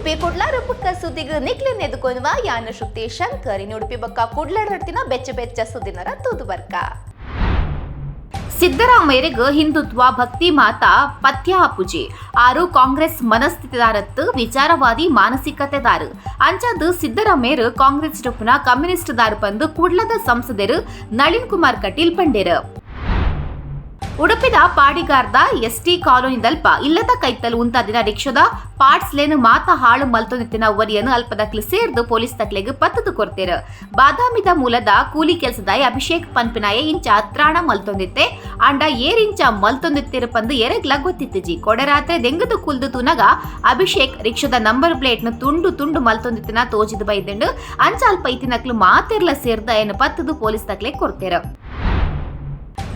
ಉಡುಪಿ ಕುಡ್ಲಾರ ಬುಕ್ಕ ಸುದ್ದಿಗೆ ನಿಕ್ಲಿನ ಎದುಕೊನ್ವ ಯಾನ ಶುಕ್ತಿ ಶಂಕರ್ ಇನ್ನು ಉಡುಪಿ ಬೊಕ್ಕ ಕುಡ್ಲಾಡರ್ತಿನ ಬೆಚ್ಚ ಬೆಚ್ಚ ಸುದ್ದಿನರ ತೂದು ಬರ್ಕ ಸಿದ್ದರಾಮಯ್ಯರಿಗೆ ಹಿಂದುತ್ವ ಭಕ್ತಿ ಮಾತಾ ಪಥ್ಯ ಪೂಜೆ ಆರು ಕಾಂಗ್ರೆಸ್ ಮನಸ್ಥಿತಿದಾರತ್ತು ವಿಚಾರವಾದಿ ಮಾನಸಿಕತೆದಾರ ಅಂಚಾದ ಸಿದ್ದರಾಮಯ್ಯರು ಕಾಂಗ್ರೆಸ್ ಟೊಪ್ಪುನ ಕಮ್ಯುನಿಸ್ಟ್ ದಾರ ಬಂದು ಕುಡ್ಲದ ಸಂಸದರು ನಳಿನ್ ಕುಮಾರ್ ಕಟೀಲ್ ಪಂಡೇರು ಉಡುಪಿದ ಪಾಡಿಗಾರ್ದ ಎಸ್ಟಿ ಕಾಲೋನಿದಲ್ಪ ಇಲ್ಲದ ಕೈತಲ್ ಉಂತಾದಿನ ರಿಕ್ಷಾದ ಪಾರ್ಟ್ಸ್ಲೇನು ಮಾತ ಹಾಳು ಮಲ್ತೊಂದಿತ್ತಿನ ಒರಿಯನ್ನು ಅಲ್ಪದಕ್ಲಿ ಸೇರ್ದು ಪೊಲೀಸ್ ತಕ್ಲೆಗೆ ಪತ್ತದು ಕೊಡ್ತೇರು ಬಾದಾಮಿದ ಮೂಲದ ಕೂಲಿ ಕೆಲಸದಾಯ ಅಭಿಷೇಕ್ ಪನ್ಪಿನಾಯ ಇಂಚ ಹತ್ರಾಣ ಮಲ್ತೊಂದಿತ್ತೆ ಅಂಡ ಏರಿಂಚ ಮಲ್ತೊಂದಿತ್ತಿರು ಪಂದು ಎರೆಗ್ಲ ಗೊತ್ತಿತ್ತು ಜಿ ಕೊಡರಾತ್ರಿ ದೆಂಗದು ಕುಲ್ದು ತುನಗ ಅಭಿಷೇಕ್ ರಿಕ್ಷಾದ ನಂಬರ್ ಪ್ಲೇಟ್ನು ತುಂಡು ತುಂಡು ಮಲ್ತೊಂದಿತ್ತಿನ ತೋಜಿದು ಬೈದಂಡು ಅಂಚ ಅಲ್ಪ ಇತ್ತಿನಕ್ಲು ಮಾತೆರ್ಲ ಸೇರ್ದ ಏನು ಪತ್ತದು ಪೊಲೀಸ್ ತಕ್ಲೆ ಕೊಡ್ತೇರು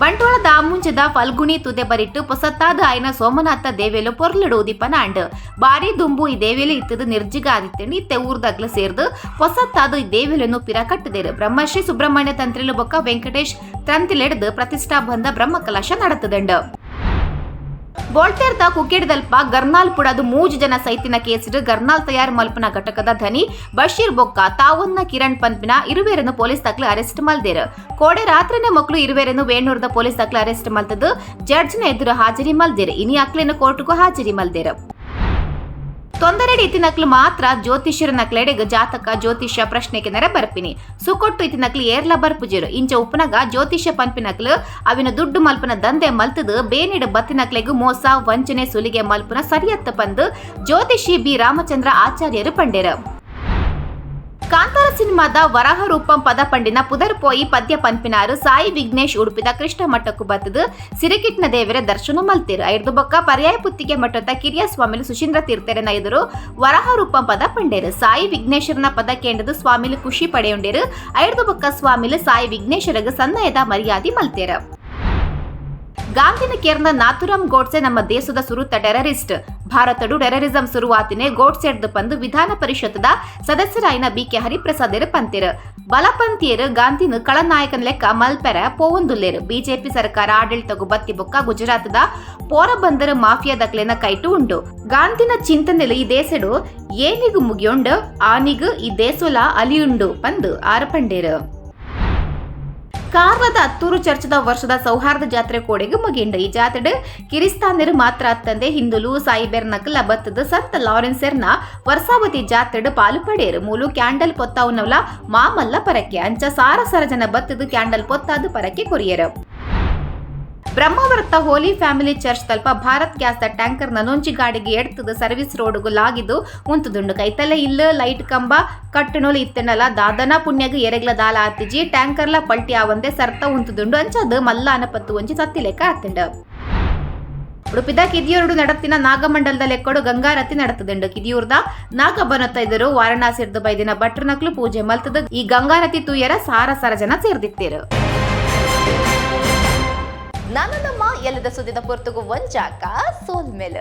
ಬಂಟ್ವಾಳದ ಮುಂಚದ ಫಲ್ಗುಣಿ ತುದೆ ಬರಿಟ್ಟು ಪೊಸತ್ತಾದ ಆಯ್ನ ಸೋಮನಾಥ ದೇವೇಲು ಪೊರ್ಲಿಡು ಉದಿಪನ ಅಂಡ್ ಬಾರಿ ದುಂಬು ಈ ದೇವೇಲು ಇತ್ತದು ನಿರ್ಜಿಗ ಆದಿತ್ತೆಂಡು ಇತ್ತೆ ಊರ್ದಾಗ್ಲ ಸೇರ್ದು ಪೊಸತ್ತಾದ ಈ ದೇವೇಲನ್ನು ಪಿರ ಕಟ್ಟದೇರು ಬ್ರಹ್ಮಶ್ರೀ ಸುಬ್ರಹ್ಮಣ್ಯ ತಂತ್ರಿಲು ಬೊಕ್ಕ ವೆಂಕಟೇಶ್ ತಂತಿಲೆಡ್ದು ಪ್ರತಿಷ್ಠಾಬಂಧ ಬ್ರಹ್ಮಕಲಶ ನಡೆತದಂಡು ಬೋಲ್ಟೇರ್ದ ಕುಕ್ಕೇಡದಲ್ಪ ಗರ್ನಾಲ್ ಪುಡದು 3 ಜನ ಸೈತಿನ ಕೇಸಿಡು ಗರ್ನಾಲ್ ತಯಾರು ಮಲ್ಪನ ಘಟಕದ ಧನಿ ಬಶೀರ್ ಬೊಕ್ಕ ತಾವನ್ನ ಕಿರಣ್ ಪನ್ಪಿನ ಇರುವೇರನ್ನು ಪೊಲೀಸ್ ತಕ್ಲೆ ಅರೆಸ್ಟ್ ಮಲ್ದೇರು ಕೋಡೆ ರಾತ್ರಿನೇ ಮಕ್ಕಳು ಇರುವೇರನ್ನು ವೇಣೂರದ ಪೊಲೀಸ್ ತಕ್ಲೆ ಅರೆಸ್ಟ್ ಮಲ್ತದು ಜಡ್ಜ್ನ ಎದುರು ಹಾಜರಿ ಮಲ್ದೇರು ಇನಿ ಅಕ್ಲೇನ ಕೋರ್ಟ್ಗೂ ಹಾಜರಿ ಮಲ್ದೇರು ತೊಂದರೆಡಿ ಇತಿನಕ್ಲು ಮಾತ್ರ ಜ್ಯೋತಿಷ್ಯರ ನಕ್ಲೆಡೆಗೆ ಜಾತಕ ಜ್ಯೋತಿಷ್ಯ ಪ್ರಶ್ನೆಗೆ ನೆರೆ ಬರ್ಪಿನಿ ಸುಕೊಟ್ಟು ಇತಿನಕ್ಲು ಏರ್ಲ ಬರ್ಪುಜಿರು ಇಂಚ ಉಪ್ಪನಗ ಜ್ಯೋತಿಷ್ಯ ಪನ್ಪಿನಕ್ಲು ಅವಿನ ದುಡ್ಡು ಮಲ್ಪನ ದಂಧೆ ಮಲ್ತದು ಬೇನಿಡ ಬತ್ತಿನಕ್ಲೆಗೂ ಮೋಸ ವಂಚನೆ ಸುಲಿಗೆ ಮಲ್ಪನ ಸರಿಯತ್ತ ಪಂದು ಜ್ಯೋತಿಷಿ ಬಿ ರಾಮಚಂದ್ರ ಆಚಾರ್ಯರು ಪಂಡೇರು ಕಾಂತಾರ ಸಿನಿಮಾದ ವರಾಹ ರೂಪಂ ಪದ ಪಂಡಿನ ಪುದರ್ಪೋಯಿ ಪದ್ಯ ಪನ್ಪಿನಾರು ಸಾಯಿ ವಿಘ್ನೇಶ್ ಉಡುಪಿದ ಕೃಷ್ಣ ಮಠಕ್ಕೂ ಬತ್ತದು ಸಿರಿಕಿಟ್ನ ದೇವರ ದರ್ಶನ ಮಲ್ತಿರು ಐದು ಬೊಕ್ಕ ಪರ್ಯಾಯ ಪುತ್ತಿಗೆ ಮಠದ ಕಿರಿಯ ಸ್ವಾಮಿಲು ಸುಶೀಂದ್ರ ತೀರ್ಥರನ ಎದುರು ವರಾಹ ರೂಪಂ ಪದ ಪಂಡೇರು ಸಾಯಿ ವಿಘ್ನೇಶ್ವರನ ಪದ ಕೇಂದ್ರದ ಸ್ವಾಮಿಲು ಖುಷಿ ಪಡೆಯುಂಡೇರು ಐದು ಬೊಕ್ಕ ಸ್ವಾಮಿಲು ಸಾಯಿ ವಿಘ್ನೇಶ್ವರಗ ಸನ್ನಯದ ಮರ್ಯಾದೆ ಮಲ್ತೇರು ಗಾಂಧಿನ ಕೇರ್ನ ನಾಥುರಾಮ್ ಗೋಡ್ಸೆ ನಮ್ಮ ದೇಶದ ಸುರುತ್ತ ಟೆರರಿಸ್ಟ್ ಭಾರತಡು ಟೆರರಿಸಂ ಶುರುವಾತಿನೇ ಗೋಡ್ಸೆಡ್ದು ಪಂದು ವಿಧಾನ ಪರಿಷತ್ದ ಸದಸ್ಯರಾಯಿನ ಬಿಕೆ ಹರಿಪ್ರಸಾದರು ಪಂತಿರು ಬಲಪಂಥೀಯರು ಗಾಂಧಿನ ಕಳನಾಯಕನ ಲೆಕ್ಕ ಮಲ್ಪೆರ ಪೋವೊಂದುಲ್ಲೇರು ಬಿಜೆಪಿ ಸರ್ಕಾರ ಆಡಳಿತಗೂ ಬತ್ತಿ ಬೊಕ್ಕ ಗುಜರಾತದ ಪೋರಬಂದರ್ ಮಾಫಿಯಾದಕ್ಲೆನ ಕೈಟು ಉಂಡು ಗಾಂಧಿನ ಚಿಂತನೆಲು ಈ ದೇಶಡು ಏನಿಗೂ ಮುಗಿಯುಂಡು ಆನಿಗೂ ಈ ದೇಶೋಲ ಅಲಿಯುಂಡು ಪಂದು ಆರಪಂಡೇರು ಕಾರ್ಲದ ಹತ್ತೂರು ಚರ್ಚದ ವರ್ಷದ ಸೌಹಾರ್ದ ಜಾತ್ರೆ ಕೋಡೆಗೆ ಮುಗಿಂಡು ಈ ಜಾತ್ರೆ ಕಿರಿಸ್ತಾನರು ಮಾತ್ರ ಅತ್ತಂದೆ ಹಿಂದುಲು ಸಾಯಿಬೆರ್ ನಕಲ ಬತ್ತದ ಸಂತ ಲಾರೆನ್ಸೆರ್ನ ವರ್ಷಾವತಿ ಜಾತ್ರೆ ಪಾಲು ಪಡೆಯರು ಮೂಲು ಕ್ಯಾಂಡಲ್ ಪೊತ್ತಾವುನವಲ ಮಾಮಲ್ಲ ಪರಕ್ಕೆ ಅಂಚ ಸಾರ ಸರಜನ ಬತ್ತದು ಕ್ಯಾಂಡಲ್ ಪೊತ್ತಾದು ಪರಕ್ಕೆ ಕೊರಿಯರು ಬ್ರಹ್ಮಾವರತ ಹೋಲಿ ಫ್ಯಾಮಿಲಿ ಚರ್ಚ್ ತಲ್ಪ ಭಾರತ್ ಗ್ಯಾಸ್ ಟ್ಯಾಂಕರ್ ನೊಂಜಿ ಗಾಡಿಗೆ ಎಡ್ತದ ಸರ್ವಿಸ್ ರೋಡ್ಗು ಲಾಗಿದ್ದು ಉಂತುದುಂಡು ಕೈತಲ್ಲ ಇಲ್ಲ ಲೈಟ್ ಕಂಬ ಕಟ್ಟಣೋಲು ಇತ್ತನಲ್ಲ ದಾದನ ಪುಣ್ಯಗ ಎರೆಗ್ಲ ದಾಲ ಆತಿಜಿ ಟ್ಯಾಂಕರ್ಲ ಪಲ್ಟಿ ಆವಂದೆ ಸರ್ತ ಉಂತುದುಂಡು ಅಂಚದು ಮಲ್ಲ ಅನಪತ್ತು ಒಂಜಿ ಸತ್ತಿ ಲೆಕ್ಕ ಆತಂಡು ಉಡುಪಿದ ಕಿದಿಯೂರು ನಡತ್ತಿನ ನಾಗಮಂಡಲದ ಲೆಕ್ಕೊಡು ಗಂಗಾರತಿ ನಡೆತದಂಡು ಕಿದಿಯೂರ್ದ ನಾಗಬನತ್ತ ಎದುರು ವಾರಣಾಸಿರ್ದು ಬೈದಿನ ಭಟ್ರನಕ್ಲು ಪೂಜೆ ಮಲ್ತದ ಈ ಗಂಗಾರತಿ ತೂಯರ ಸಾರ ಸರಜನ ಸೇರ್ದಿತ್ತೇರು ನಾನು ನಮ್ಮ ಎಲ್ಲದ ಸುದ್ದಿದ ಪೊರ್ತುಗು ಒಂಜಾಕ ಸೋಲ್ಮೆಲ್